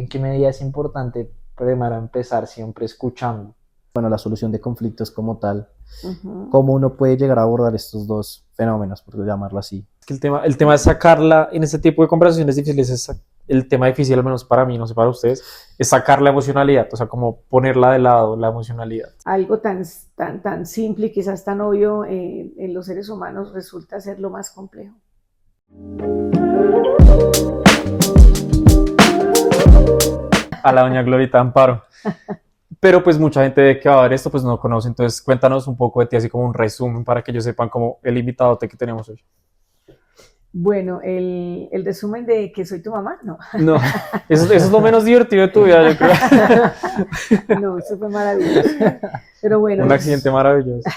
¿En qué medida es importante primero empezar siempre escuchando? Bueno, la solución de conflictos como tal, Ujú. cómo uno puede llegar a abordar estos dos fenómenos, por llamarlo así. Que el tema es sacarla en este tipo de conversaciones difíciles, el tema difícil, al menos para mí, no sé para ustedes, es sacar la emocionalidad, o sea, como ponerla de lado, la emocionalidad. Algo tan simple y quizás tan obvio en los seres humanos resulta ser lo más complejo. A la doña Glorita Amparo. Pero pues mucha gente de que va a ver esto pues no conoce, entonces cuéntanos un poco de ti, así como un resumen para que ellos sepan como el invitado que tenemos hoy. Bueno, el resumen de que soy tu mamá, no. No, eso es lo menos divertido de tu vida, yo creo. No, eso fue maravilloso. Pero bueno, Un accidente maravilloso.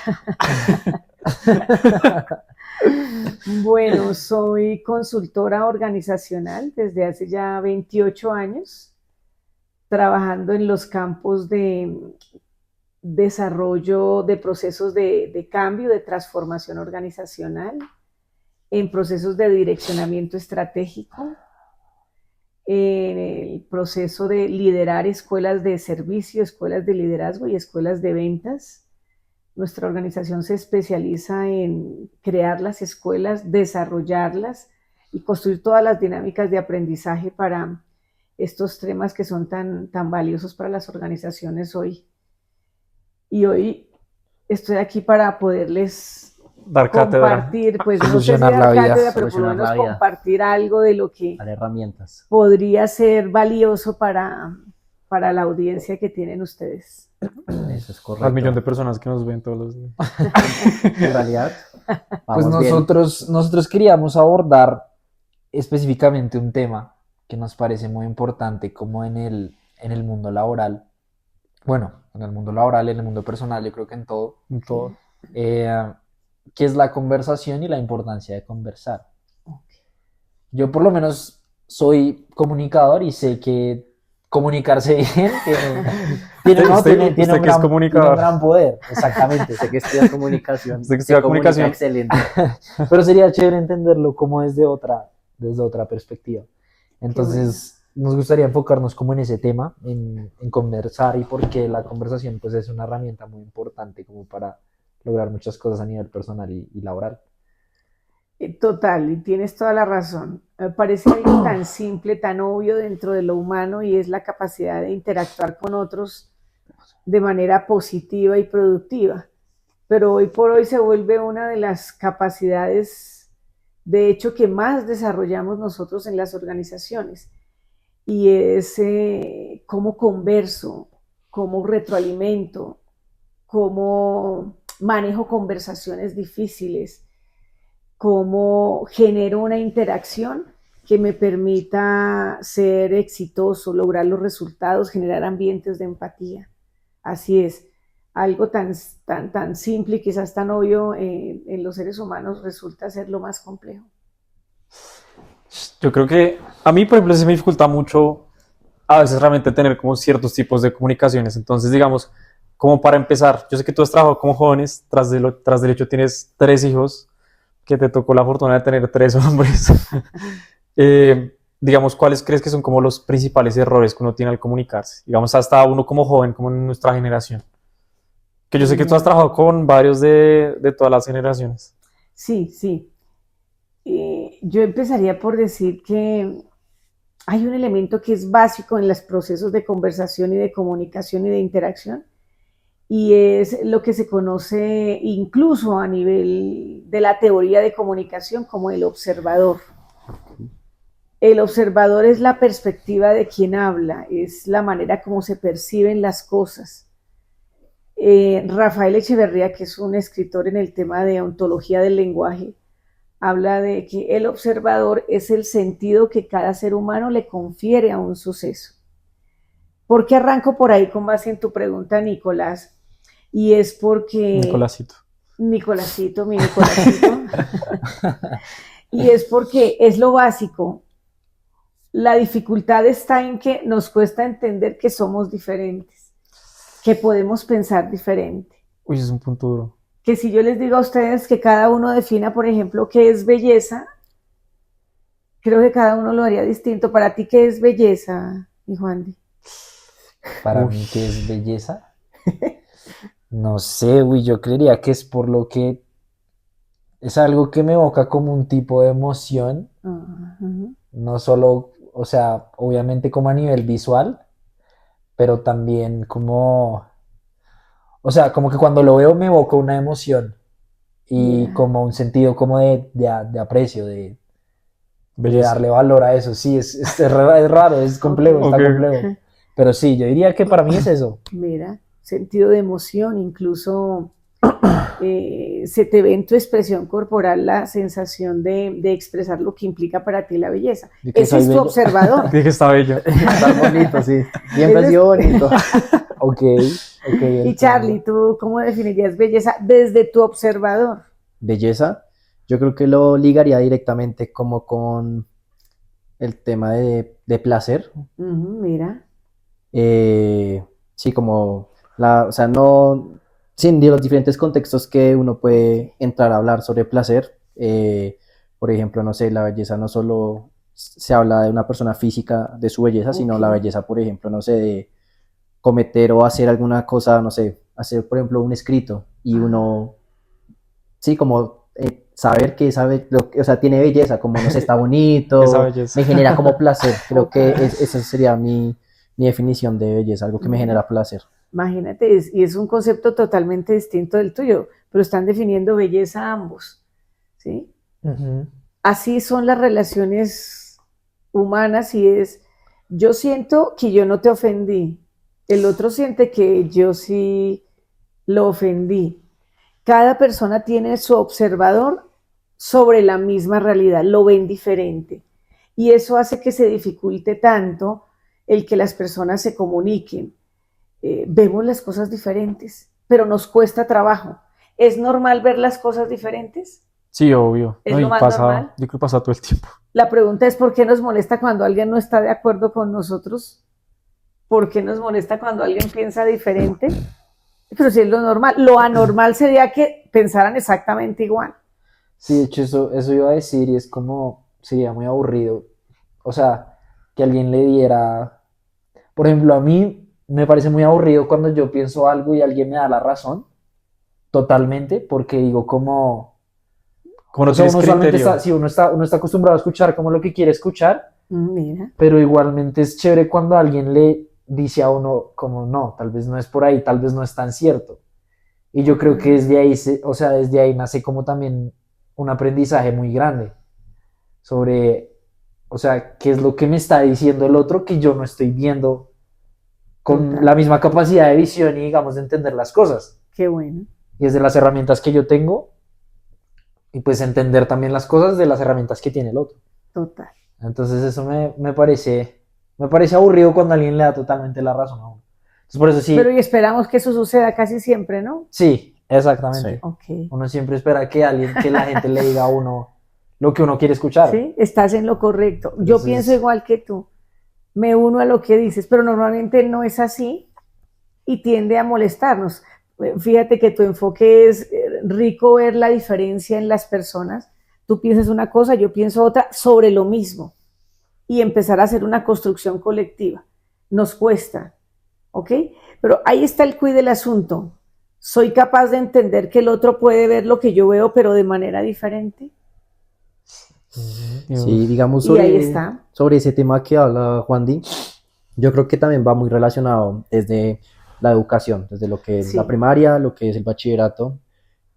bueno, soy consultora organizacional desde hace ya 28 años, trabajando en los campos de desarrollo de procesos de cambio, de transformación organizacional, en procesos de direccionamiento estratégico, en el proceso de liderar escuelas de servicio, escuelas de liderazgo y escuelas de ventas. Nuestra organización se especializa en crear las escuelas, desarrollarlas y construir todas las dinámicas de aprendizaje para estos temas que son tan valiosos para las organizaciones hoy. Y hoy estoy aquí para poderles Dar cátedra. compartir, pues no sé si Solucionar la dar vida, cátedra, pero por lo solucionar menos la vida. compartir algo de lo que Dar herramientas. podría ser valioso para la audiencia que tienen ustedes. Eso es correcto. Al millón de personas que nos ven todos los días. En realidad, Pues vamos bien. nosotros queríamos abordar específicamente un tema que nos parece muy importante como en el mundo laboral. Bueno, en el mundo laboral, en el mundo personal, yo creo que en todo. En todo. Que es la conversación y la importancia de conversar. Yo por lo menos soy comunicador y sé que comunicarse bien Usted que es comunicador. tiene un gran poder, exactamente. Sé que estudia comunicación. Usted que estudia se comunica comunicación. Excelente. Pero sería chévere entenderlo como desde otra perspectiva. Entonces, nos gustaría enfocarnos como en ese tema, en conversar y porque la conversación pues es una herramienta muy importante como para lograr muchas cosas a nivel personal y laboral. Total, y tienes toda la razón. Me parece algo tan simple, tan obvio dentro de lo humano y es la capacidad de interactuar con otros de manera positiva y productiva. Pero hoy por hoy se vuelve una de las capacidades, de hecho, que más desarrollamos nosotros en las organizaciones. Y es cómo converso, cómo retroalimento, cómo manejo conversaciones difíciles, cómo genero una interacción que me permita ser exitoso, lograr los resultados, generar ambientes de empatía. Así es, algo tan simple y quizás tan obvio en los seres humanos resulta ser lo más complejo. Yo creo que a mí, por ejemplo, se me dificulta mucho a veces realmente tener como ciertos tipos de comunicaciones. Entonces, digamos, como para empezar, yo sé que tú has trabajado como jóvenes, tras del hecho tienes 3 hijos, que te tocó la fortuna de tener 3 hombres. Digamos, ¿cuáles crees que son como los principales errores que uno tiene al comunicarse? Digamos, hasta uno como joven, como en nuestra generación. Que yo sé que tú has trabajado con varios de todas las generaciones. Sí, sí. Yo empezaría por decir que hay un elemento que es básico en los procesos de conversación y de comunicación y de interacción, y es lo que se conoce incluso a nivel de la teoría de comunicación como el observador. El observador es la perspectiva de quien habla, es la manera como se perciben las cosas. Rafael Echeverría, que es un escritor en el tema de ontología del lenguaje, habla de que el observador es el sentido que cada ser humano le confiere a un suceso. ¿Por qué arranco por ahí con base en tu pregunta, Nicolás? Y es porque... Nicolásito. Nicolásito, mi Nicolásito. Y es porque es lo básico. La dificultad está en que nos cuesta entender que somos diferentes, que podemos pensar diferente. Uy, es un punto duro. Que si yo les digo a ustedes que cada uno defina, por ejemplo, qué es belleza, creo que cada uno lo haría distinto. Para ti, ¿qué es belleza? y Juan? Para mí, ¿qué es belleza? No sé, uy, yo creería que es por lo que es algo que me evoca como un tipo de emoción, no solo, o sea, obviamente como a nivel visual, pero también como, o sea, como que cuando lo veo me evoca una emoción y Ya. como un sentido como de aprecio, de Belleza. darle valor a eso. Sí, es raro, es complejo, Ok. está Ok. complejo. Pero sí, yo diría que para mí es eso. Mira, sentido de emoción, incluso se te ve en tu expresión corporal la sensación de expresar lo que implica para ti la belleza. De que Ese soy es tu bello. observador. Dije que está bello. Está bonito, sí. Siempre ha Ese es- sido bonito. Ok, ok, Y entiendo. Charlie, ¿tú cómo definirías belleza desde tu observador? Belleza, yo creo que lo ligaría directamente como con el tema de placer. Mira, Sí, como o sea, no, sí, de los diferentes contextos que uno puede entrar a hablar sobre placer. Por ejemplo, no sé, la belleza no solo se habla de una persona física, de su belleza, sino la ok. belleza, por ejemplo, no sé, de cometer o hacer alguna cosa, no sé, hacer, por ejemplo, un escrito y uno, sí, como saber que sabe, o sea, tiene belleza, como, no sé, está Esa bonito, belleza. me genera como placer. Creo Ok. que esa sería mi definición de belleza, algo que me Mira, genera placer. imagínate, y es un concepto totalmente distinto del tuyo, pero están definiendo belleza ambos, ¿sí? Ujú. Así son las relaciones humanas y es, yo siento que yo no te ofendí, el otro siente que yo sí lo ofendí. Cada persona tiene su observador sobre la misma realidad, lo ven diferente. Y eso hace que se dificulte tanto el que las personas se comuniquen. Vemos las cosas diferentes, pero nos cuesta trabajo. ¿Es normal ver las cosas diferentes? Sí, obvio. ¿Es No, lo y más normal? yo creo que pasa todo el tiempo. La pregunta es ¿por qué nos molesta cuando alguien no está de acuerdo con nosotros? ¿Por qué nos molesta cuando alguien piensa diferente? Pero si es lo normal, lo anormal sería que pensaran exactamente igual. Sí, de hecho eso iba a decir y es como, sería muy aburrido. O sea, que alguien le diera, por ejemplo, a mí me parece muy aburrido cuando yo pienso algo y alguien me da la razón, totalmente, porque digo como, Como o no sea, tienes uno usualmente criterio. está, sí, uno está acostumbrado a escuchar como lo que quiere escuchar, Mira, pero igualmente es chévere cuando alguien le dice a uno como no, tal vez no es por ahí, tal vez no es tan cierto. Y yo creo que desde ahí, o sea, desde ahí nace como también un aprendizaje muy grande sobre, o sea, qué es lo que me está diciendo el otro que yo no estoy viendo con total, la misma capacidad de visión y, digamos, de entender las cosas. qué bueno, Y desde las herramientas que yo tengo, y pues entender también las cosas de las herramientas que tiene el otro. total. Entonces eso me parece aburrido cuando alguien le da totalmente la razón a uno. Entonces por eso Pero sí, y esperamos que eso suceda casi siempre, ¿no? sí, exactamente. Sí. Ok. Uno siempre espera que la gente le diga a uno lo que uno quiere escuchar. Sí, estás en lo correcto. Yo pienso Entonces, igual que tú. Me uno a lo que dices, pero normalmente no es así y tiende a molestarnos. Fíjate que tu enfoque es rico ver la diferencia en las personas. Tú piensas una cosa, yo pienso otra sobre lo mismo y empezar a hacer una construcción colectiva. Nos cuesta, ¿ok? Pero ahí está el quid del asunto. ¿Soy capaz de entender que el otro puede ver lo que yo veo, pero de manera diferente? Sí, digamos Y ahí está. sobre ese tema que habla Juan Di, yo creo que también va muy relacionado desde la educación, desde lo que es la Sí, primaria, lo que es el bachillerato,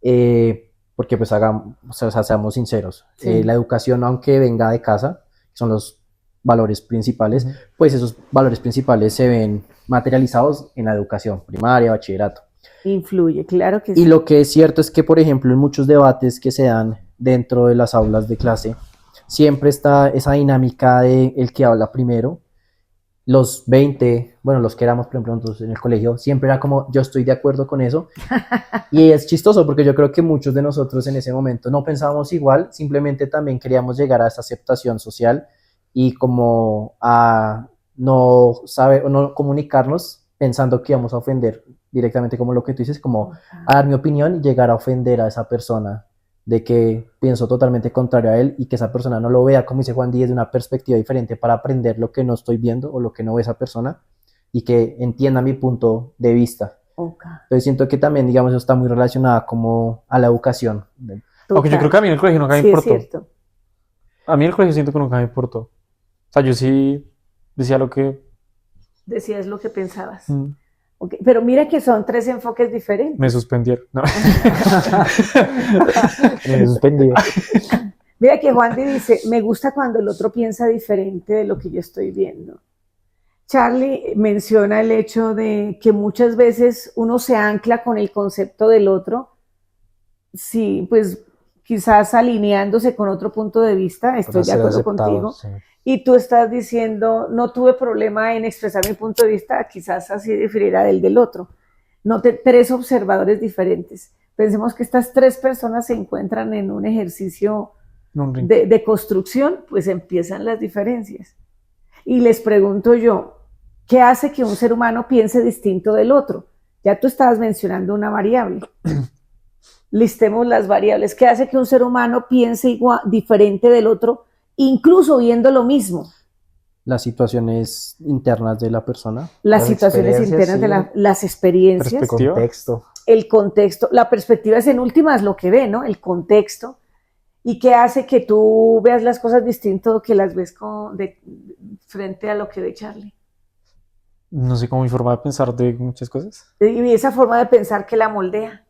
porque pues o sea, seamos sinceros, la sí. educación, aunque venga de casa, que son los valores principales, ujú. pues esos valores principales se ven materializados en la educación primaria, bachillerato. Influye, claro que Y sí. lo que es cierto es que, por ejemplo, en muchos debates que se dan dentro de las aulas de clase, siempre está esa dinámica de el que habla primero. Los 20, bueno, los que éramos, por ejemplo, nosotros en el colegio, siempre era como, yo estoy de acuerdo con eso. Y es chistoso porque yo creo que muchos de nosotros en ese momento no pensábamos igual, simplemente también queríamos llegar a esa aceptación social y como a no saber o no comunicarnos pensando que íbamos a ofender directamente como lo que tú dices, como a dar mi opinión y llegar a ofender a esa persona de que pienso totalmente contrario a él y que esa persona no lo vea, como dice Juan Díaz, de una perspectiva diferente para aprender lo que no estoy viendo o lo que no ve esa persona y que entienda mi punto de vista. Ok. Entonces siento que también, digamos, eso está muy relacionado como a la educación. Aunque yo creo que a mí en el colegio nunca me Sí, es importó. cierto. A mí en el colegio siento que nunca me importó. O sea, yo sí decía lo que... Decías lo que pensabas. mm, Ok, pero mira que son tres enfoques diferentes. me suspendieron. No. Me suspendí. Mira que Juan Di dice, me gusta cuando el otro piensa diferente de lo que yo estoy viendo. Charlie menciona el hecho de que muchas veces uno se ancla con el concepto del otro, sí, pues quizás alineándose con otro punto de vista, estoy Para de ser acuerdo aceptado, contigo, sí. y tú estás diciendo, no tuve problema en expresar mi punto de vista, quizás así diferirá del otro. No tres observadores diferentes. Pensemos que estas tres personas se encuentran en un ejercicio No, un ring. de construcción, pues empiezan las diferencias. Y les pregunto yo, ¿qué hace que un ser humano piense distinto del otro? Ya tú estabas mencionando una variable. Listemos las variables. ¿Qué hace que un ser humano piense igual, diferente del otro, incluso viendo lo mismo? Las situaciones internas de la persona. Las Las situaciones experiencias, internas de sí. las experiencias, Perspectiva. Contexto. el contexto, la perspectiva es en últimas lo que ve, ¿no? El contexto. ¿Y qué hace que tú veas las cosas distinto que las ves frente a lo que ve Charlie? No sé cómo mi forma de pensar de muchas cosas. Y esa forma de pensar que la moldea.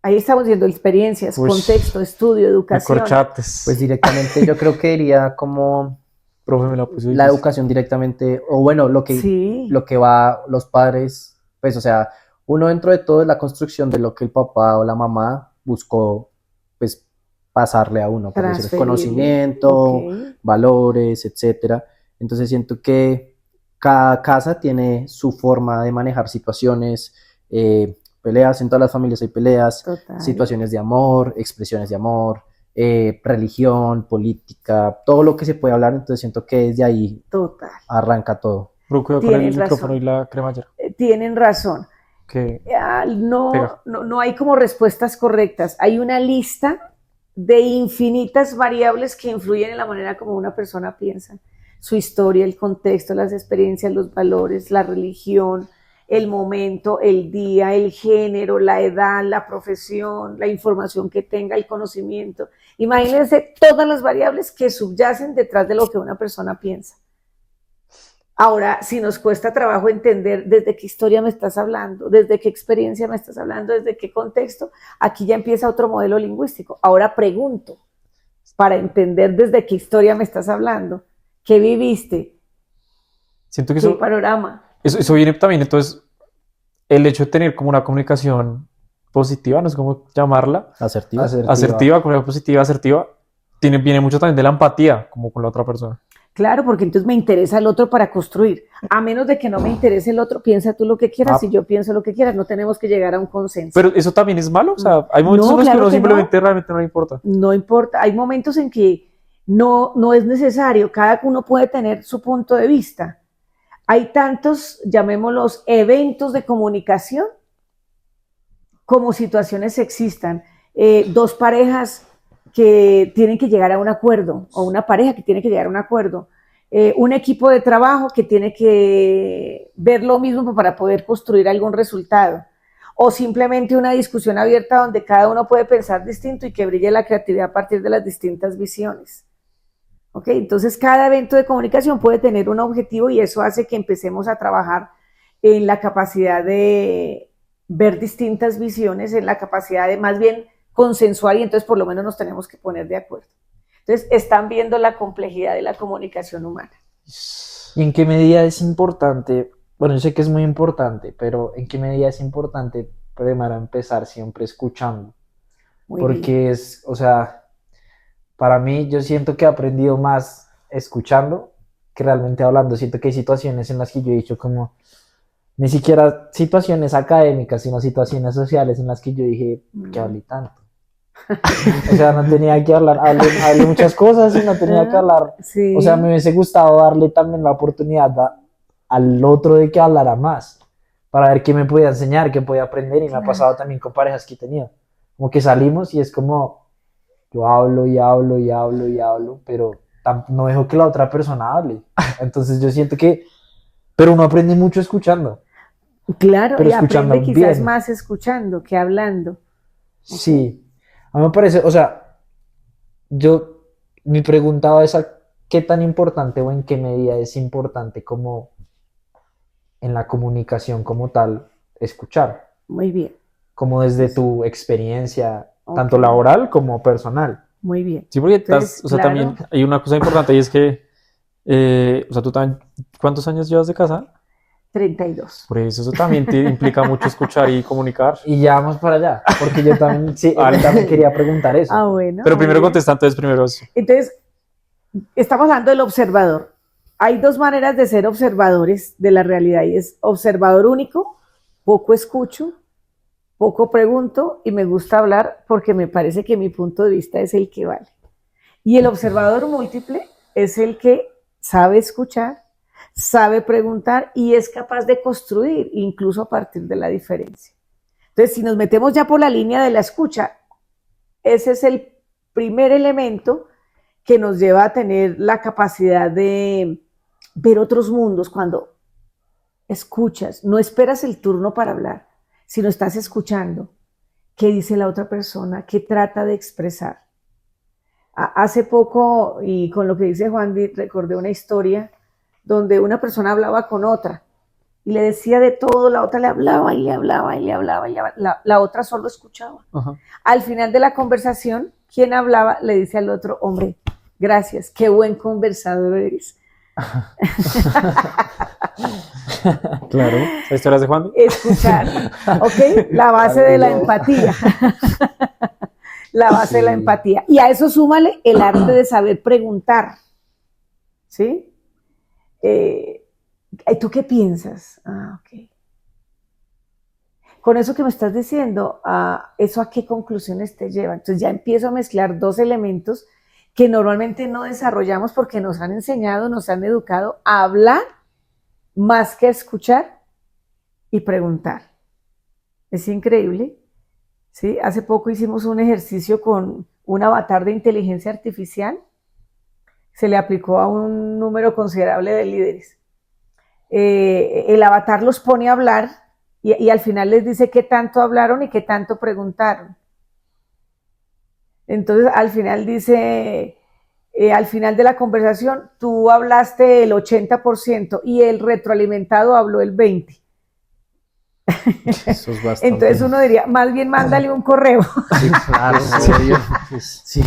Ahí estamos viendo experiencias, Uy, contexto, estudio, Me educación. corchates. Pues directamente yo creo que diría como Profe, me la puso la difícil. educación directamente, o bueno, Sí, lo que va los padres, pues o sea, uno dentro de todo es la construcción de lo que el papá o la mamá buscó, pues pasarle a uno, por decirlo, transferirle. conocimiento, Ok. valores, etcétera. Entonces siento que cada casa tiene su forma de manejar situaciones, peleas, en todas las familias hay peleas, Total. situaciones de amor, expresiones de amor, religión, política, todo lo que se puede hablar, entonces siento que desde ahí Total. arranca todo. Bro, cuidado con Tienen el micrófono razón. y la cremallera. Tienen razón. Que No, Pega. no hay como respuestas correctas. Hay una lista de infinitas variables que influyen en la manera como una persona piensa. Su historia, el contexto, las experiencias, los valores, la religión, el momento, el día, el género, la edad, la profesión, la información que tenga, el conocimiento. Imagínense todas las variables que subyacen detrás de lo que una persona piensa. Ahora, si nos cuesta trabajo entender desde qué historia me estás hablando, desde qué experiencia me estás hablando, desde qué contexto, aquí ya empieza otro modelo lingüístico. Ahora pregunto, para entender desde qué historia me estás hablando, qué viviste, siento que qué eso, panorama. eso viene también, entonces, el hecho de tener como una comunicación positiva, no sé cómo llamarla, Asertiva. asertiva, comunicación positiva, asertiva, viene mucho también de la empatía, como con la otra persona. Claro, porque entonces me interesa el otro para construir. A menos de que no me interese el otro, piensa tú lo que quieras y yo pienso lo que quieras. No tenemos que llegar a un consenso. Pero eso también es malo, o sea, hay momentos No, en los claro que uno que simplemente realmente no le importa. No importa, hay momentos en que no es necesario, cada uno puede tener su punto de vista. Hay tantos, llamémoslos, eventos de comunicación como situaciones existan. Dos parejas que tienen que llegar a un acuerdo, o una pareja que tiene que llegar a un acuerdo, un equipo de trabajo que tiene que ver lo mismo para poder construir algún resultado, o simplemente una discusión abierta donde cada uno puede pensar distinto y que brille la creatividad a partir de las distintas visiones. ¿Ok? Entonces cada evento de comunicación puede tener un objetivo y eso hace que empecemos a trabajar en la capacidad de ver distintas visiones, en la capacidad de más bien consensuar y entonces por lo menos nos tenemos que poner de acuerdo. Entonces están viendo la complejidad de la comunicación humana. ¿Y en qué medida es importante? Bueno, yo sé que es muy importante, pero ¿en qué medida es importante primero empezar siempre escuchando? Muy Porque bien. es, o sea, para mí yo siento que he aprendido más escuchando que realmente hablando. Siento que hay situaciones en las que yo he dicho como, ni siquiera situaciones académicas, sino situaciones sociales en las que yo dije, ¿qué hablé tanto? O sea, no tenía que hablar, hablé muchas cosas y no tenía que hablar. Sí. O sea, me hubiese gustado darle también la oportunidad al otro de que hablara más, para ver qué me podía enseñar, qué podía aprender, y me ha pasado también con parejas que he tenido. Como que salimos y es como, yo hablo y hablo y hablo y hablo, pero no dejo que la otra persona hable. Entonces yo siento que, pero uno aprende mucho escuchando, Claro, pero y aprende escuchando quizás bien. más escuchando que hablando. Sí, a mí me parece, o sea, yo, mi pregunta es a qué tan importante o en qué medida es importante como en la comunicación como tal, escuchar, Muy bien, como desde tu experiencia, ok, tanto laboral como personal. muy bien. Sí, porque Entonces, o sea, claro, también hay una cosa importante y es que, o sea, tú también, ¿cuántos años llevas de casa? 32. Por eso también te implica mucho escuchar y comunicar. Y ya vamos para allá, porque yo también, sí, Vale. también quería preguntar eso. Ah, bueno, Pero muy primero bien. contesta, entonces primero eso. Entonces, estamos hablando del observador. Hay dos maneras de ser observadores de la realidad y es observador único, poco escucho, poco pregunto y me gusta hablar porque me parece que mi punto de vista es el que vale. Y el observador múltiple es el que sabe escuchar, sabe preguntar y es capaz de construir incluso a partir de la diferencia. Entonces, si nos metemos ya por la línea de la escucha, ese es el primer elemento que nos lleva a tener la capacidad de ver otros mundos cuando escuchas, no esperas el turno para hablar, sino estás escuchando qué dice la otra persona, qué trata de expresar. Hace poco, y con lo que dice Juan, recordé una historia donde una persona hablaba con otra y le decía de todo, la otra le hablaba y le hablaba y le hablaba, y la otra solo escuchaba. Ajá. Al final de la conversación, quien hablaba le dice al otro, hombre, gracias, qué buen conversador eres. Claro. ¿Esa historia es de Juan? Escuchar, ¿ok? La base de la empatía. La base de la empatía. Y a eso súmale el arte de saber preguntar. ¿Sí? ¿Tú qué piensas? Ah, ok. Con eso que me estás diciendo, ¿eso a qué conclusiones te lleva? Entonces ya empiezo a mezclar dos elementos que normalmente no desarrollamos porque nos han enseñado, nos han educado a hablar más que a escuchar y preguntar. Es increíble. ¿Sí? Hace poco hicimos un ejercicio con un avatar de inteligencia artificial. Se le aplicó a un número considerable de líderes. El avatar los pone a hablar y al final les dice qué tanto hablaron y qué tanto preguntaron. Entonces, al final dice, al final de la conversación, tú hablaste el 80% y el retroalimentado habló el 20%. Eso es bastante. Entonces uno diría, más bien mándale un correo. Sí, claro, obvio. Sí,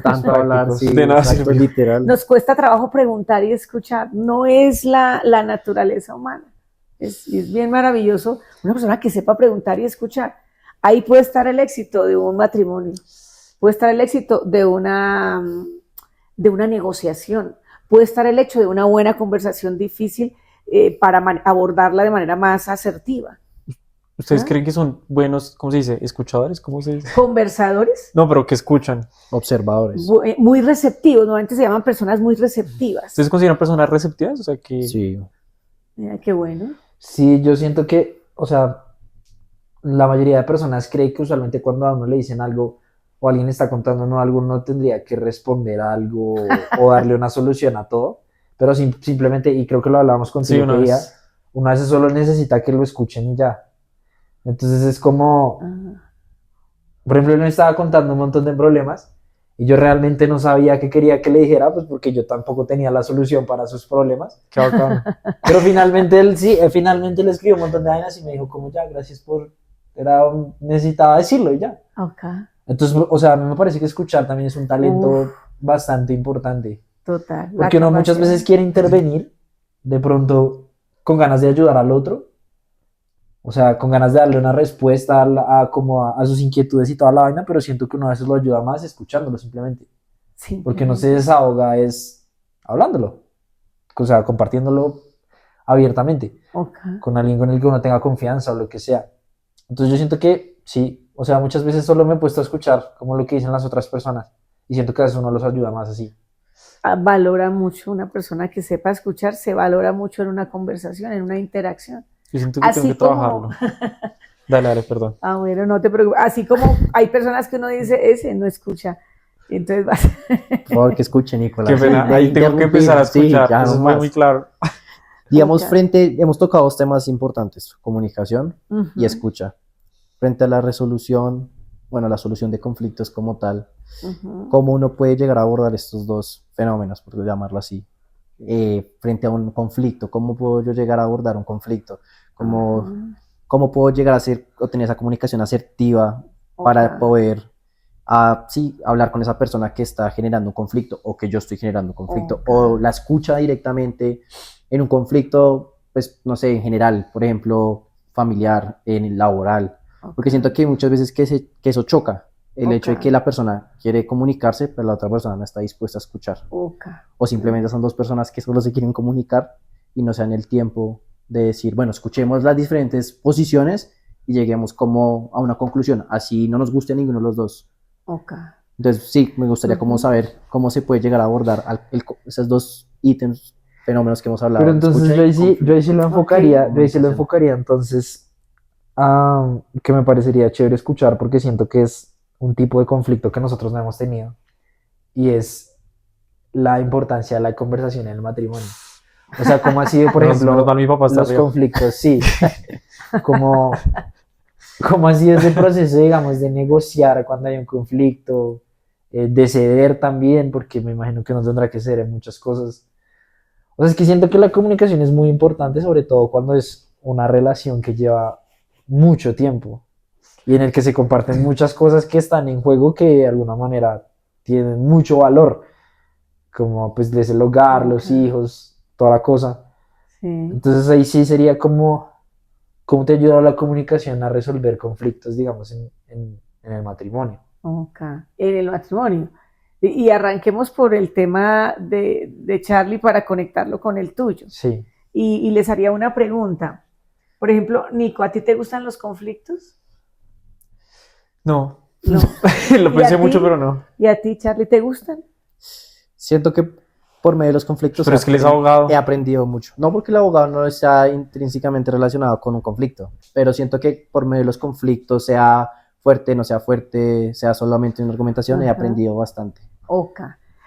tanto hablar, sí, De nada exacto, sirve. literal. Nos cuesta trabajo preguntar y escuchar. No es la naturaleza humana. Es bien maravilloso una persona que sepa preguntar y escuchar. Ahí puede estar el éxito de un matrimonio, puede estar el éxito de una negociación, puede estar el hecho de una buena conversación difícil para abordarla de manera más asertiva. ¿Ustedes creen que son buenos, ¿cómo se dice? ¿Escuchadores? ¿Cómo se dice? Conversadores. No, pero que escuchan. Observadores. Muy receptivos, normalmente se llaman personas muy receptivas. ¿Ustedes consideran personas receptivas? O sea, que... Sí. Mira, qué bueno. Sí, yo siento que, o sea, la mayoría de personas cree que usualmente cuando a uno le dicen algo o alguien está contándonos algo, no tendría que responder a algo o darle una solución a todo, pero simplemente, y creo que lo hablábamos Sí, contigo una que día, vez. uno a veces solo necesita que lo escuchen y ya. Entonces es como, por ejemplo, él me estaba contando un montón de problemas y yo realmente no sabía qué quería que le dijera, pues porque yo tampoco tenía la solución para sus problemas. Qué bacano. Pero finalmente él sí, finalmente le escribió un montón de vainas y me dijo como ya, gracias necesitaba decirlo y ya. Okay. Entonces, o sea, a mí me parece que escuchar también es un talento bastante importante. Total. Porque uno muchas veces quiere intervenir, de pronto con ganas de ayudar al otro, o sea, con ganas de darle una respuesta a sus inquietudes y toda la vaina, pero siento que uno a veces lo ayuda más escuchándolo simplemente. Sí, Porque no se desahoga es hablándolo, o sea, compartiéndolo abiertamente, con alguien con el que uno tenga confianza o lo que sea. Entonces yo siento que sí, o sea, muchas veces solo me he puesto a escuchar como lo que dicen las otras personas y siento que a veces uno los ayuda más así. Valora mucho una persona que sepa escuchar, se valora mucho en una conversación, en una interacción. Yo siento que tengo que trabajarlo. Dale, dale, perdón. Ah, bueno, no te preocupes. Así como hay personas que uno dice, ese no escucha. Y entonces vas. Por favor, que escuche, Nicolás. Qué pena, De ahí tengo que empezar a interrumpir, sí, escuchar. ya Eso es no muy, más. muy claro. Digamos, Ok. hemos tocado dos temas importantes, comunicación y Ujú, escucha. Frente a la resolución, bueno, la solución de conflictos como tal, ujú. ¿cómo uno puede llegar a abordar estos dos fenómenos, por llamarlo así? Frente a un conflicto, ¿cómo puedo yo llegar a abordar un conflicto? ¿Cómo, Ajá. cómo puedo llegar a hacer o tener esa comunicación asertiva para Ok. poder, sí, hablar con esa persona que está generando un conflicto o que yo estoy generando un conflicto? Ok. O la escucha directamente en un conflicto, pues, no sé, en general, por ejemplo, familiar, en el laboral. Porque Ok. siento que muchas veces que eso choca, el hecho de Ok. que la persona quiere comunicarse, pero la otra persona no está dispuesta a escuchar. Ok. O simplemente son dos personas que solo se quieren comunicar y no se dan el tiempo de decir, bueno, escuchemos las diferentes posiciones y lleguemos como a una conclusión, así no nos guste a ninguno de los dos. Ok. Entonces, sí, me gustaría como Ujú. saber cómo se puede llegar a abordar esos dos ítems, fenómenos que hemos hablado, Pero entonces escucha yo y ahí sí, yo ahí sí lo conflicto, enfocaría, yo ahí sí lo comunicación. enfocaría entonces que me parecería chévere escuchar porque siento que es un tipo de conflicto que nosotros no hemos tenido y es la importancia de la conversación en el matrimonio. O sea, como ha sido, por Menos mal ejemplo, mi papá está los arriba. conflictos, sí, como, como ha sido ese proceso, digamos, de negociar cuando hay un conflicto, de ceder también, porque me imagino que no tendrá que ceder en muchas cosas. O sea, es que siento que la comunicación es muy importante, sobre todo cuando es una relación que lleva mucho tiempo y en el que se comparten muchas cosas que están en juego que de alguna manera tienen mucho valor, como pues desde el hogar, Ok. los hijos, toda la cosa. Sí. Entonces ahí sí sería como, ¿cómo te ayuda la comunicación a resolver conflictos, digamos, en el matrimonio? Ok. En el matrimonio. Y arranquemos por el tema de Charlie para conectarlo con el tuyo. Sí. Y les haría una pregunta. Por ejemplo, Nico, ¿a ti te gustan los conflictos? No. No. Lo ¿Y pensé a mucho, ti? pero no. ¿Y a ti, Charlie, te gustan? Siento que por medio de los conflictos Pero es que él es abogado. he aprendido mucho. No porque el abogado no está intrínsecamente relacionado con un conflicto, pero siento que por medio de los conflictos, sea fuerte, no sea fuerte, sea solamente una argumentación, he Ajá. aprendido bastante. Ok.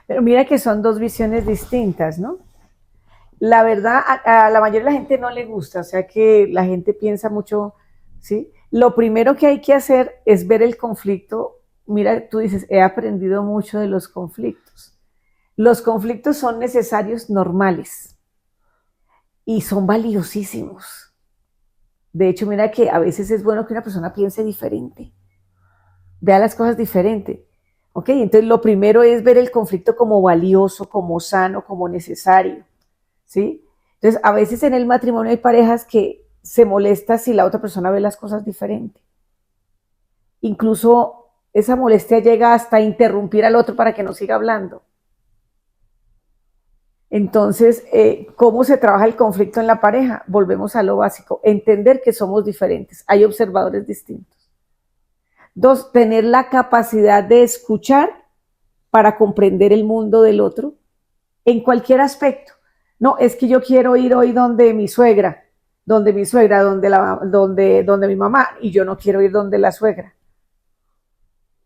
Pero mira que son dos visiones distintas, ¿no? La verdad, a la mayoría de la gente no le gusta, o sea que la gente piensa mucho, ¿sí? Lo primero que hay que hacer es ver el conflicto. Mira, tú dices, he aprendido mucho de los conflictos. Los conflictos son necesarios, normales y son valiosísimos. De hecho, mira que a veces es bueno que una persona piense diferente, vea las cosas diferente. ¿Ok? Entonces, lo primero es ver el conflicto como valioso, como sano, como necesario. ¿Sí? Entonces, a veces en el matrimonio hay parejas que se molesta si la otra persona ve las cosas diferente. Incluso esa molestia llega hasta interrumpir al otro para que no siga hablando. Entonces, ¿cómo se trabaja el conflicto en la pareja? Volvemos a lo básico, entender que somos diferentes, hay observadores distintos. Dos, tener la capacidad de escuchar para comprender el mundo del otro en cualquier aspecto. No, es que yo quiero ir hoy donde mi suegra, donde mi mamá, y yo no quiero ir donde la suegra.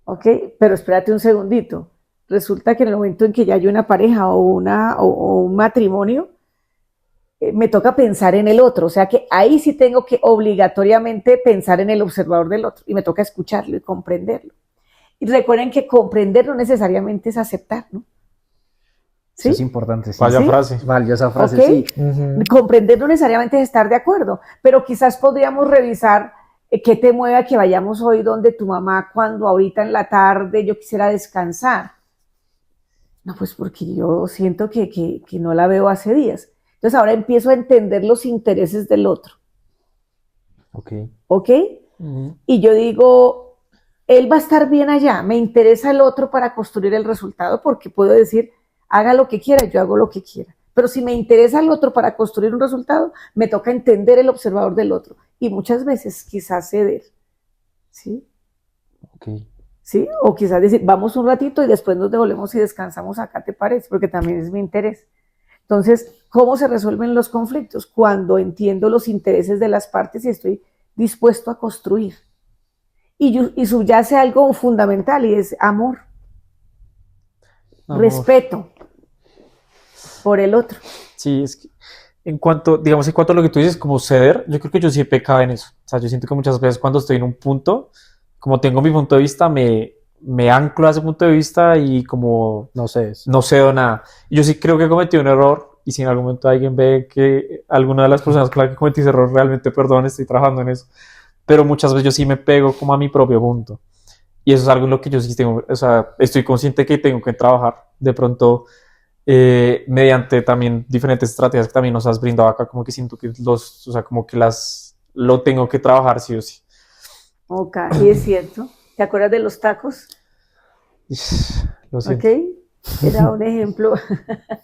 ¿Ok? Pero espérate un segundito. Resulta que en el momento en que ya hay una pareja o un matrimonio, me toca pensar en el otro. O sea que ahí sí tengo que obligatoriamente pensar en el observador del otro y me toca escucharlo y comprenderlo. Y recuerden que comprender no necesariamente es aceptar, ¿no? Eso es ¿Sí? importante, sí. Vaya ¿Sí? frase. Valiosa frase, ¿Ok? sí. Comprender no necesariamente es estar de acuerdo, pero quizás podríamos revisar qué te mueve a que vayamos hoy donde tu mamá cuando ahorita en la tarde yo quisiera descansar. No, pues porque yo siento que no la veo hace días. Entonces ahora empiezo a entender los intereses del otro. Ok. ¿Ok? Y yo digo, él va a estar bien allá, me interesa el otro para construir el resultado porque puedo decir, haga lo que quiera, yo hago lo que quiera. Pero si me interesa el otro para construir un resultado, me toca entender el observador del otro y muchas veces quizás ceder, ¿sí? Ok. ¿Sí? O quizás decir, vamos un ratito y después nos devolvemos y descansamos acá, ¿te parece? Porque también es mi interés. Entonces, ¿cómo se resuelven los conflictos? Cuando entiendo los intereses de las partes y estoy dispuesto a construir. Y subyace algo fundamental y es amor, Amor. respeto por el otro. Sí, es que en cuanto a lo que tú dices, como ceder, yo creo que yo sí he pecado en eso. O sea, yo siento que muchas veces cuando estoy en un punto, como tengo mi punto de vista, me anclo a ese punto de vista y como No sé, no cedo nada. Y yo sí creo que cometí un error y si en algún momento alguien ve que alguna de las personas con las que cometí ese error realmente, perdón, estoy trabajando en eso. Pero muchas veces yo sí me pego como a mi propio punto. Y eso es algo en lo que yo sí tengo, o sea, estoy consciente que tengo que trabajar. De pronto, mediante también diferentes estrategias que también nos has brindado acá, como que siento que o sea, como que lo tengo que trabajar sí o sí. Ok, y es cierto. ¿Te acuerdas de los tacos? Lo siento. Ok, era un ejemplo.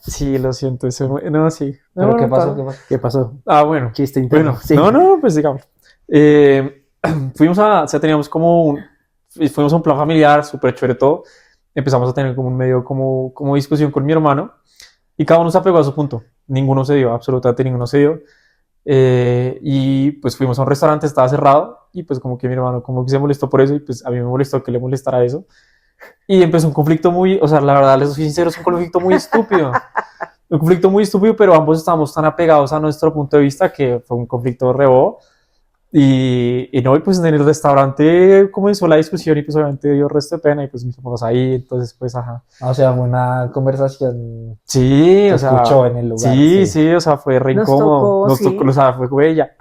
Sí, lo siento. No, sí. ¿Pero No, qué no, pasó? pa- ¿Qué pasó? ¿qué pasó? Ah, bueno. Chiste interno. Bueno, Sí. no, pues digamos. O sea, teníamos fuimos a un plan familiar, súper chévere todo. Empezamos a tener como un medio, como discusión con mi hermano y cada uno se apegó a su punto. Ninguno se dio, absolutamente ninguno se dio. Y pues fuimos a un restaurante, estaba cerrado y pues como que mi hermano como que se molestó por eso y pues a mí me molestó que le molestara eso. Y empezó un conflicto o sea, la verdad, les soy sincero, es un conflicto muy estúpido. Un conflicto muy estúpido, pero ambos estábamos tan apegados a nuestro punto de vista que fue un conflicto rebo. Y no, y pues en el restaurante comenzó la discusión y pues obviamente dio resto de pena y pues mis papás ahí, entonces pues ajá. O sea, fue una conversación Sí, que o sea, escuchó en el lugar. sí, o sea, fue re Nos incómodo. tocó, Nos sí. tocó, o sea, fue ella,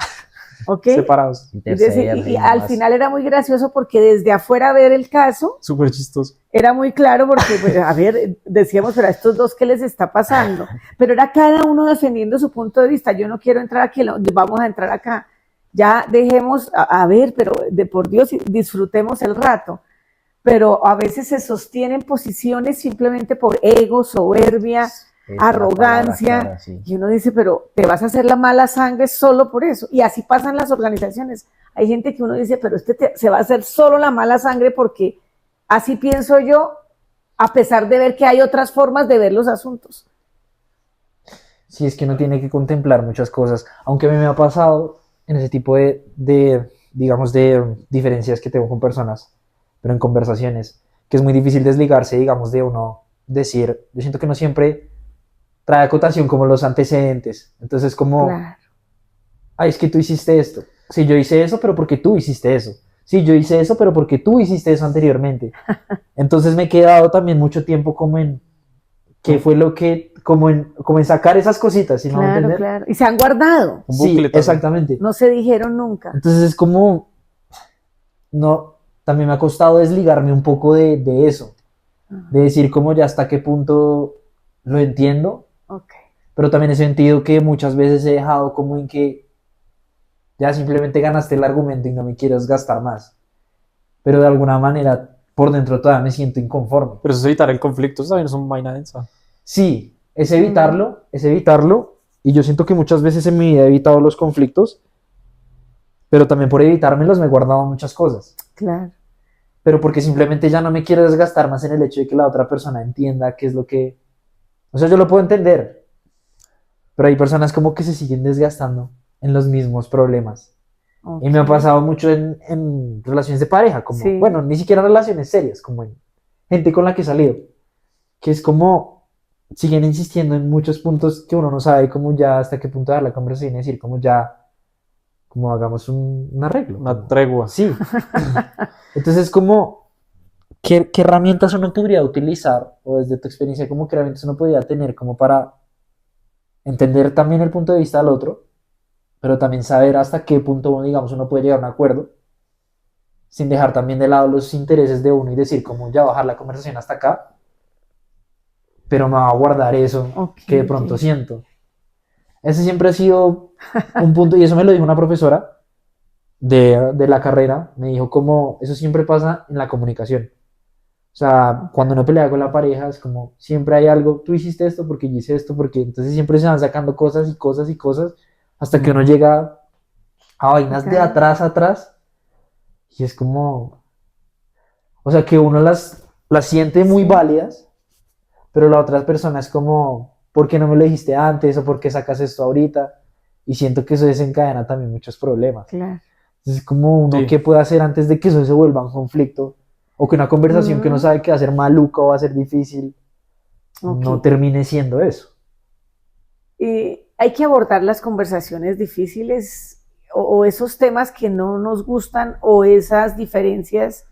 Ok. separados. Y al final era muy gracioso porque desde afuera ver el caso Súper chistoso. era muy claro porque, pues, a ver, decíamos, pero a estos dos, ¿qué les está pasando? Pero era cada uno defendiendo su punto de vista. Yo no quiero entrar aquí, vamos a entrar acá. Ya dejemos, a ver, pero de por Dios, disfrutemos el rato. Pero a veces se sostienen posiciones simplemente por ego, soberbia, arrogancia. Clara, sí. Y uno dice, pero te vas a hacer la mala sangre solo por eso. Y así pasan las organizaciones. Hay gente que uno dice, pero se va a hacer solo la mala sangre porque así pienso yo, a pesar de ver que hay otras formas de ver los asuntos. Sí, es que uno tiene que contemplar muchas cosas. Aunque a mí me ha pasado en ese tipo digamos, de diferencias que tengo con personas, pero en conversaciones, que es muy difícil desligarse, digamos, de uno decir, yo siento que no siempre trae acotación como los antecedentes. Entonces, como, Claro. ay, es que tú hiciste esto. Sí, yo hice eso, pero porque tú hiciste eso. Sí, yo hice eso, pero porque tú hiciste eso anteriormente. Entonces me he quedado también mucho tiempo como en qué fue lo que, como en sacar esas cositas, ¿sí me van a Claro, entender? claro. Y se han guardado. Un Sí, bucle también. exactamente. No se dijeron nunca. Entonces es como, no, también me ha costado desligarme un poco de eso, de decir como ya hasta qué punto lo entiendo, Ok. pero también he sentido que muchas veces he dejado como en que ya simplemente ganaste el argumento y no me quieres gastar más, pero de alguna manera por dentro todavía me siento inconforme. Pero eso es evitar el conflicto, eso también es un vaina densa. Sí, es evitarlo, y yo siento que muchas veces en mi vida he evitado los conflictos, pero también por evitármelos me he guardado muchas cosas. Claro. Pero porque simplemente ya no me quiero desgastar más en el hecho de que la otra persona entienda qué es lo que... O sea, yo lo puedo entender, pero hay personas como que se siguen desgastando en los mismos problemas. Ok. Y me ha pasado mucho en relaciones de pareja, como, Sí. bueno, ni siquiera relaciones serias, como en gente con la que he salido, que es como siguen insistiendo en muchos puntos que uno no sabe cómo ya hasta qué punto dar la conversación y decir como ya, como hagamos un arreglo. Una tregua. Sí. Entonces, como, ¿qué herramientas uno podría utilizar? O desde tu experiencia, ¿cómo qué herramientas uno podría tener como para entender también el punto de vista del otro, pero también saber hasta qué punto, digamos, uno puede llegar a un acuerdo, sin dejar también de lado los intereses de uno y decir, como ya bajar la conversación hasta acá, pero me va a guardar eso Ok, que de pronto ok. siento. Ese siempre ha sido un punto, y eso me lo dijo una profesora de la carrera, me dijo como, eso siempre pasa en la comunicación. O sea, cuando uno pelea con la pareja, es como, siempre hay algo, tú hiciste esto porque yo hice esto, porque entonces siempre se van sacando cosas y cosas y cosas, hasta que uno llega a vainas de Ok. atrás, y es como, o sea, que uno las siente muy Sí. válidas, pero la otra persona es como, ¿por qué no me lo dijiste antes? ¿O por qué sacas esto ahorita? Y siento que eso desencadena también muchos problemas. Claro. Es como uno Sí. qué puede hacer antes de que eso se vuelva un conflicto o que una conversación que uno sabe que va a ser maluca o va a ser difícil no Ok. termine siendo eso. Hay que abordar las conversaciones difíciles o esos temas que no nos gustan o esas diferencias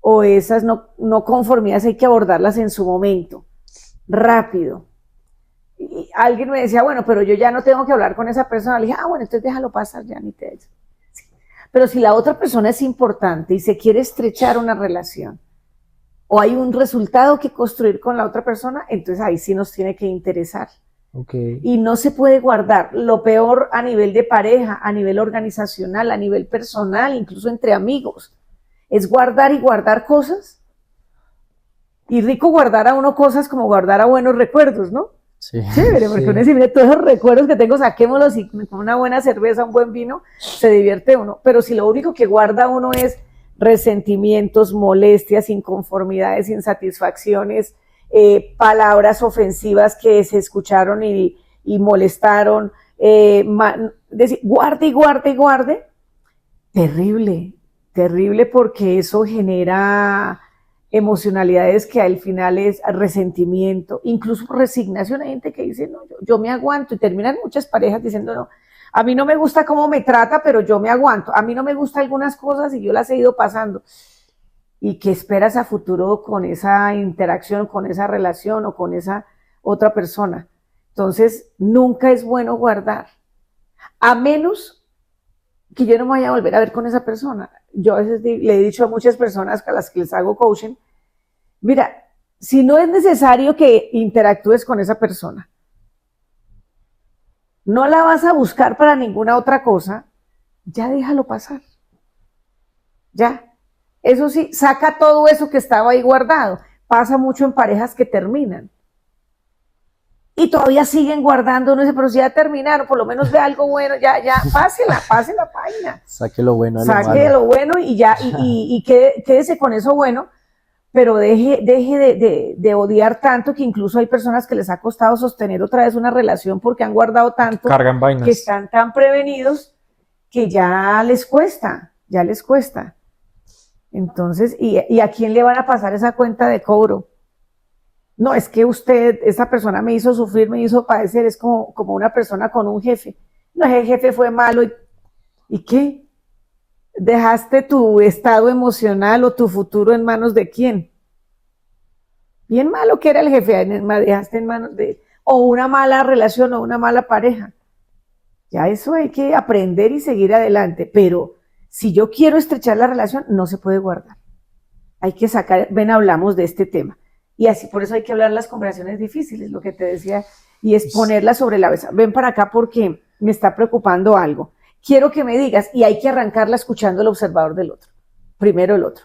o esas no conformidades, hay que abordarlas en su momento, rápido. Y alguien me decía, bueno, pero yo ya no tengo que hablar con esa persona. Le dije, bueno, entonces déjalo pasar, ya ni te... Sí. Pero si la otra persona es importante y se quiere estrechar una relación o hay un resultado que construir con la otra persona, entonces ahí sí nos tiene que interesar. Okay. Y no se puede guardar. Lo peor a nivel de pareja, a nivel organizacional, a nivel personal, incluso entre amigos, es guardar y guardar cosas. Y rico guardar a uno cosas como guardar a buenos recuerdos, ¿no? Sí. Chévere, porque Sí. uno dice, mire, todos esos recuerdos que tengo, saquémoslos y con una buena cerveza, un buen vino, se divierte uno. Pero si lo único que guarda uno es resentimientos, molestias, inconformidades, insatisfacciones, palabras ofensivas que se escucharon y molestaron, decir, guarde y guarde y guarde, terrible, terrible porque eso genera emocionalidades que al final es resentimiento, incluso resignación. Hay gente que dice, no, yo me aguanto y terminan muchas parejas diciendo, no, a mí no me gusta cómo me trata, pero yo me aguanto, a mí no me gustan algunas cosas y yo las he ido pasando. ¿Y qué esperas a futuro con esa interacción, con esa relación o con esa otra persona? Entonces, nunca es bueno guardar, a menos que yo no me vaya a volver a ver con esa persona. Yo a veces le he dicho a muchas personas a las que les hago coaching, mira, si no es necesario que interactúes con esa persona, no la vas a buscar para ninguna otra cosa, ya déjalo pasar. Ya. Eso sí, saca todo eso que estaba ahí guardado. Pasa mucho en parejas que terminan. Y todavía siguen guardando, no sé, pero si ya terminaron, por lo menos ve algo bueno, ya, pase la página. Saque lo bueno de lo Saque malo. lo bueno y ya, y quédese con eso bueno, pero deje de odiar tanto que incluso hay personas que les ha costado sostener otra vez una relación porque han guardado tanto, Cargan vainas. que están tan prevenidos que ya les cuesta. Entonces, ¿y a quién le van a pasar esa cuenta de cobro? No, es que esa persona me hizo sufrir, me hizo padecer, es como una persona con un jefe. No, ese jefe fue malo, ¿y qué? ¿Dejaste tu estado emocional o tu futuro en manos de quién? Bien malo que era el jefe, dejaste en manos de él. O una mala relación o una mala pareja. Ya eso hay que aprender y seguir adelante, pero si yo quiero estrechar la relación, no se puede guardar. Hay que sacar, hablamos de este tema. Y así, por eso hay que hablar las conversaciones difíciles, lo que te decía, y es ponerlas sobre la mesa. Ven para acá porque me está preocupando algo. Quiero que me digas, y hay que arrancarla escuchando el observador del otro. Primero el otro.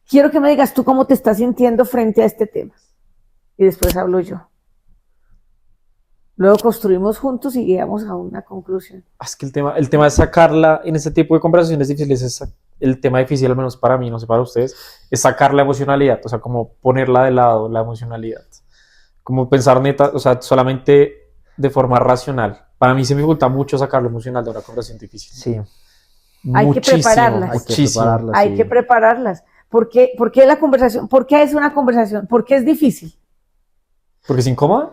Quiero que me digas tú cómo te estás sintiendo frente a este tema. Y después hablo yo. Luego construimos juntos y llegamos a una conclusión. Es que el tema de sacarla en este tipo de conversaciones difíciles es el tema difícil, al menos para mí, no sé para ustedes, es sacar la emocionalidad, o sea, como ponerla de lado, la emocionalidad. Como pensar neta, o sea, solamente de forma racional. Para mí se me dificulta mucho sacar lo emocional de una conversación difícil. Sí. Hay que prepararlas. Muchísimo. Hay que prepararlas. ¿Por qué la conversación? ¿Por qué es una conversación? ¿Por qué es difícil? ¿Porque es incómoda?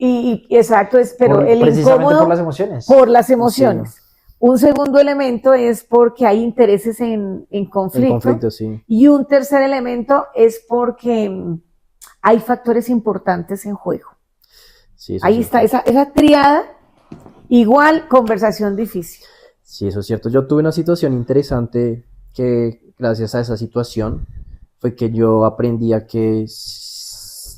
Y exacto, pero el precisamente incómodo por las emociones. Por las emociones. Sí. Un segundo elemento es porque hay intereses en conflicto. En conflicto, sí. Y un tercer elemento es porque hay factores importantes en juego. Sí, eso Ahí es está, cierto. esa triada, igual conversación difícil. Sí, eso es cierto. Yo tuve una situación interesante que gracias a esa situación fue que yo aprendí a que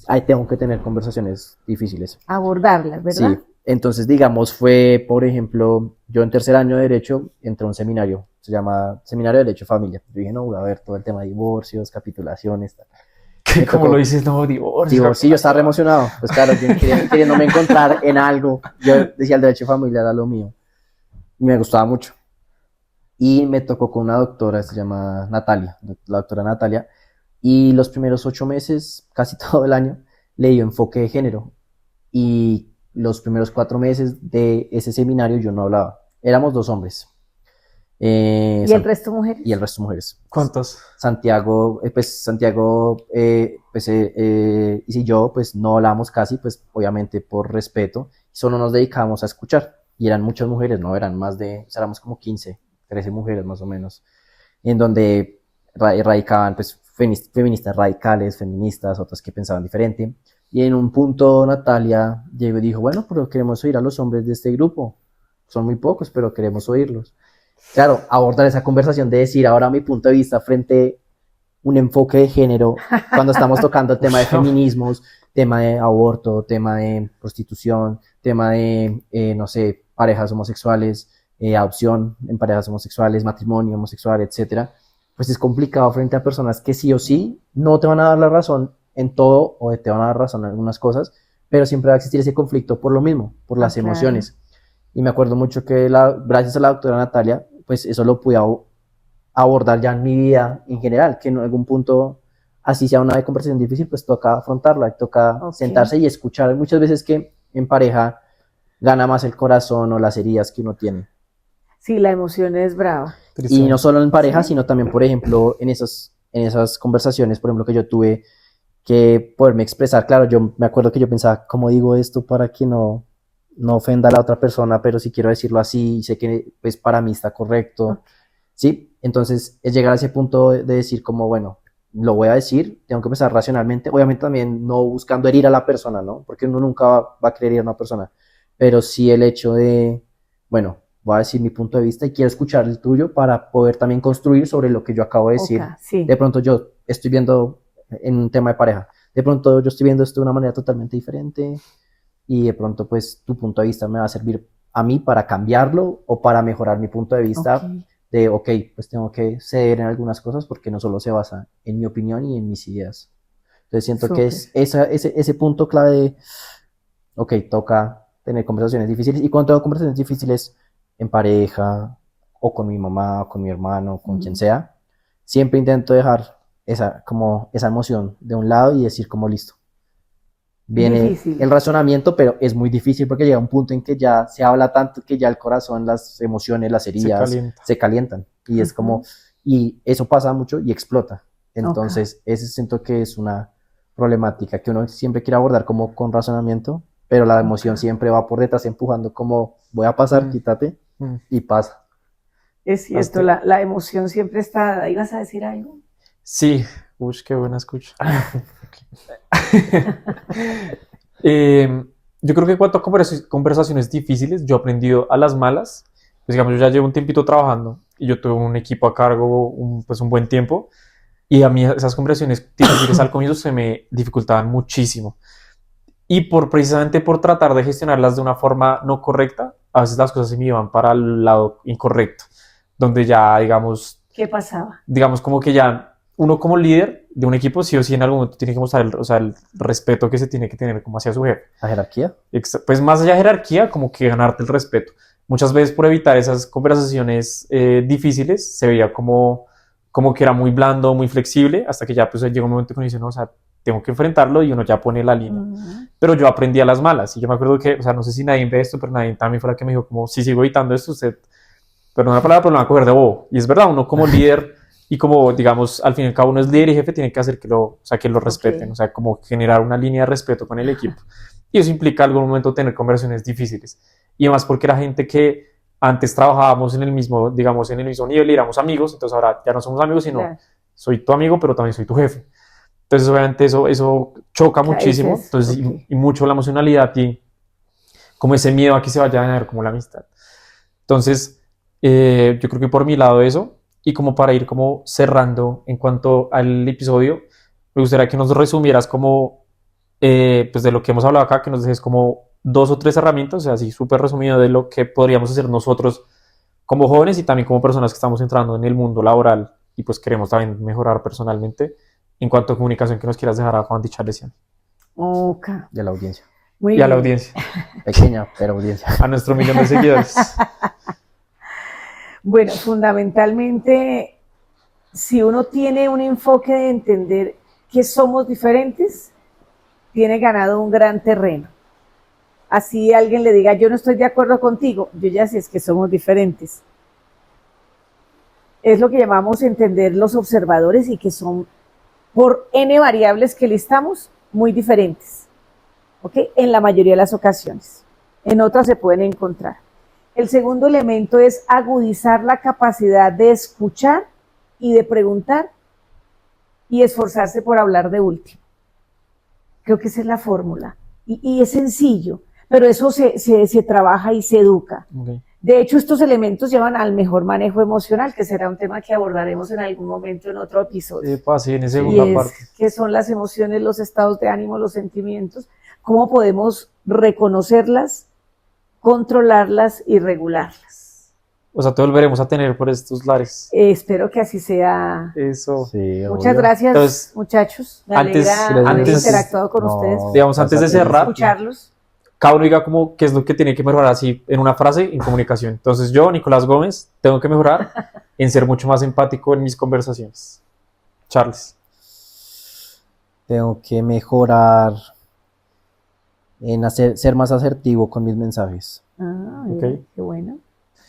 ahí tengo que tener conversaciones difíciles. Abordarlas, ¿verdad? Sí, entonces digamos fue, por ejemplo, yo en tercer año de Derecho entré a un seminario, se llama Seminario de Derecho Familia. Yo dije, no, voy a ver todo el tema de divorcios, capitulaciones, tal. ¿Cómo lo dices? No, divorcio. Digo, sí, yo estaba re emocionado, pues claro, yo queriéndome encontrar en algo, yo decía el derecho familiar era lo mío, y me gustaba mucho. Y me tocó con una doctora, se llama Natalia, la doctora Natalia, y los primeros 8 meses, casi todo el año, le dio enfoque de género, y los primeros 4 meses de ese seminario yo no hablaba, éramos 2 hombres. ¿Y el resto mujeres? Y el resto mujeres. ¿Cuántos? Santiago, y yo, pues no hablamos casi, pues obviamente por respeto, solo nos dedicamos a escuchar. Y eran muchas mujeres, ¿no? Eran más de, éramos como 15, 13 mujeres más o menos, en donde radicaban, pues, feministas radicales, feministas, otras que pensaban diferente. Y en un punto Natalia llegó y dijo, bueno, pero queremos oír a los hombres de este grupo. Son muy pocos, pero queremos oírlos. Claro, abordar esa conversación de decir ahora mi punto de vista frente a un enfoque de género, cuando estamos tocando el tema de feminismos, tema de aborto, tema de prostitución, tema de, no sé, parejas homosexuales, adopción en parejas homosexuales, matrimonio homosexual, etcétera, pues es complicado frente a personas que sí o sí no te van a dar la razón en todo o te van a dar razón en algunas cosas, pero siempre va a existir ese conflicto por lo mismo, por las Claro. emociones. Y me acuerdo mucho que gracias a la doctora Natalia, pues eso lo pude abordar ya en mi vida en general, que en algún punto, así sea una conversación difícil, pues toca afrontarla, toca sentarse y escuchar. Hay muchas veces que en pareja gana más el corazón o las heridas que uno tiene. Sí, la emoción es brava. Y no solo en pareja, sino también, por ejemplo, en esas conversaciones, por ejemplo, que yo tuve que poderme expresar. Claro, yo me acuerdo que yo pensaba, ¿cómo digo esto para que no ofenda a la otra persona? Pero si quiero decirlo así, sé que pues para mí está correcto. Ok. ¿Sí? Entonces, es llegar a ese punto de decir como, bueno, lo voy a decir, tengo que pensar racionalmente, obviamente también no buscando herir a la persona, ¿no? Porque uno nunca va a querer herir a una persona, pero sí el hecho de, bueno, voy a decir mi punto de vista y quiero escuchar el tuyo para poder también construir sobre lo que yo acabo de decir. Ok, sí. De pronto yo estoy viendo en un tema de pareja, de pronto yo estoy viendo esto de una manera totalmente diferente y de pronto pues tu punto de vista me va a servir a mí para cambiarlo o para mejorar mi punto de vista. Ok. De, ok, pues tengo que ceder en algunas cosas porque no solo se basa en mi opinión y en mis ideas. Entonces siento que es ese punto clave de, ok, toca tener conversaciones difíciles. Y cuando tengo conversaciones difíciles en pareja, o con mi mamá, o con mi hermano, con quien sea, siempre intento dejar esa emoción de un lado y decir como listo. Viene Difícil. el razonamiento, pero es muy difícil porque llega un punto en que ya se habla tanto que ya el corazón, las emociones, las heridas se calientan. Y es como, y eso pasa mucho y explota. Entonces, ese siento que es una problemática que uno siempre quiere abordar como con razonamiento, pero la emoción siempre va por detrás empujando como, voy a pasar, quítate, y pasa. Es cierto, la emoción siempre está. ¿Ibas a decir algo? Sí, uy, qué buena escucha. Yo creo que en cuanto a conversaciones difíciles, yo he aprendido a las malas. Pues digamos, yo ya llevo un tiempito trabajando y yo tuve un equipo a cargo pues un buen tiempo y a mí esas conversaciones difíciles al comienzo se me dificultaban muchísimo. Y precisamente por tratar de gestionarlas de una forma no correcta, a veces las cosas se me iban para el lado incorrecto, donde ya, digamos... ¿Qué pasaba? Digamos, como que ya uno como líder de un equipo sí o sí en algún momento tiene que mostrar el respeto que se tiene que tener como hacia su jefe. ¿La jerarquía? Pues más allá de jerarquía, como que ganarte el respeto. Muchas veces por evitar esas conversaciones difíciles, se veía como que era muy blando, muy flexible, hasta que ya pues llega un momento que uno dice, no, o sea, tengo que enfrentarlo y uno ya pone la línea. Pero yo aprendí a las malas y yo me acuerdo que, o sea, no sé si nadie ve esto, pero nadie también fue la que me dijo como, si sigo editando esto, usted, perdón la palabra, pero lo va a coger de bobo. Y es verdad, uno como líder y como, digamos, al fin y al cabo uno es líder y jefe, tiene que hacer que lo respeten, o sea, como generar una línea de respeto con el equipo. Y eso implica en algún momento tener conversaciones difíciles. Y además porque era gente que antes trabajábamos en el mismo, digamos, en el mismo nivel y éramos amigos, entonces ahora ya no somos amigos, sino soy tu amigo, pero también soy tu jefe. Entonces, obviamente, eso choca muchísimo. Entonces, y mucho la emocionalidad y como ese miedo a que se vaya a dañar como la amistad. Entonces, yo creo que por mi lado eso, y como para ir como cerrando en cuanto al episodio, me gustaría que nos resumieras como, pues de lo que hemos hablado acá, que nos dejes como 2 o 3 herramientas, o sea, así súper resumido de lo que podríamos hacer nosotros como jóvenes y también como personas que estamos entrando en el mundo laboral y pues queremos también mejorar personalmente. En cuanto a comunicación, que nos quieras dejar a Juan Dicharesian. Ok. Y a la audiencia. Muy y bien. A la audiencia. Pequeña, pero audiencia. A nuestro 1.000.000 de seguidores. Bueno, fundamentalmente, si uno tiene un enfoque de entender que somos diferentes, tiene ganado un gran terreno. Así alguien le diga, yo no estoy de acuerdo contigo, yo ya sé es que somos diferentes. es lo que llamamos entender los observadores y que son por N variables que listamos muy diferentes, ¿ok? En la mayoría de las ocasiones. En otras se pueden encontrar. El segundo elemento es agudizar la capacidad de escuchar y de preguntar y esforzarse por hablar de último. Creo que esa es la fórmula. Y es sencillo, pero eso se trabaja y se educa. Ok. De hecho, estos elementos llevan al mejor manejo emocional, que será un tema que abordaremos en algún momento en otro episodio. Sí, en esa Y segunda es parte. qué son las emociones, los estados de ánimo, los sentimientos, cómo podemos reconocerlas, controlarlas y regularlas. O sea, te volveremos a tener por estos lares. Espero que así sea. Eso. Sí, Muchas obvio. gracias, Entonces, muchachos. Me antes- alegra haber antes- interactuado con No, ustedes, Digamos, antes de pásate. cerrar, escucharlos. cada uno diga como qué es lo que tiene que mejorar así en una frase en comunicación. Entonces yo, Nicolás Gómez, tengo que mejorar en ser mucho más empático en mis conversaciones. Charles. Tengo que mejorar en ser más asertivo con mis mensajes. Ah, Ok. bien, qué bueno.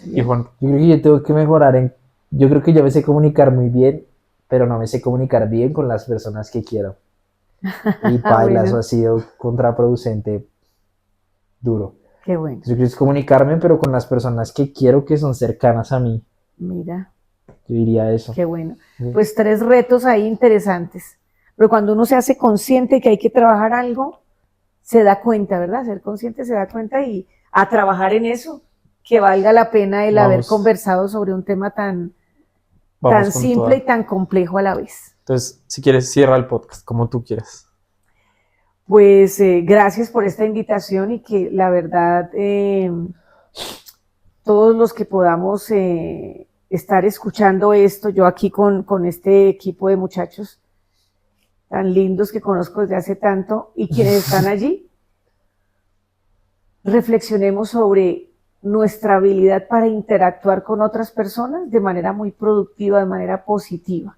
Y Juan. Yo creo que yo tengo que mejorar en... Yo creo que yo me sé comunicar muy bien, pero no me sé comunicar bien con las personas que quiero. Y paila, Bueno. eso ha sido contraproducente, duro. Qué bueno. Yo quiero es comunicarme, pero con las personas que quiero que son cercanas a mí. Mira, Yo diría eso. qué bueno. Sí. Pues 3 retos ahí interesantes. Pero cuando uno se hace consciente que hay que trabajar algo, se da cuenta, ¿verdad? Ser consciente se da cuenta y a trabajar en eso, que valga la pena el haber Vamos. conversado sobre un tema tan Vamos con simple toda. y tan complejo a la vez. Entonces, si quieres, cierra el podcast, como tú quieras. Pues gracias por esta invitación y que la verdad todos los que podamos estar escuchando esto, yo aquí con este equipo de muchachos tan lindos que conozco desde hace tanto y quienes están allí, reflexionemos sobre nuestra habilidad para interactuar con otras personas de manera muy productiva, de manera positiva.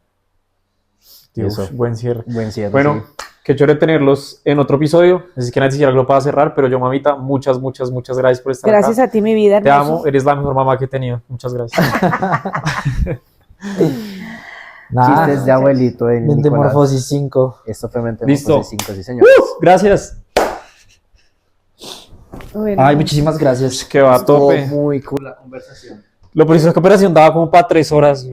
Dios, Eso. buen cierre. Buen cierre. Bueno, sí. qué chévere tenerlos en otro episodio. Así que nadie algo para cerrar, pero yo, mamita, muchas gracias por estar Gracias acá. a ti, mi vida. Te hermoso. amo, eres la mejor mamá que he tenido. Muchas gracias. Nada, Chistes de abuelito de Nicolás. Metamorfosis 5. Esto fue Listo. Metamorfosis 5, sí, señores. Gracias. Bueno, Ay, muchísimas gracias. Que va a Estuvo tope. muy cool la conversación. Lo preciso es que operación daba como para 3 horas.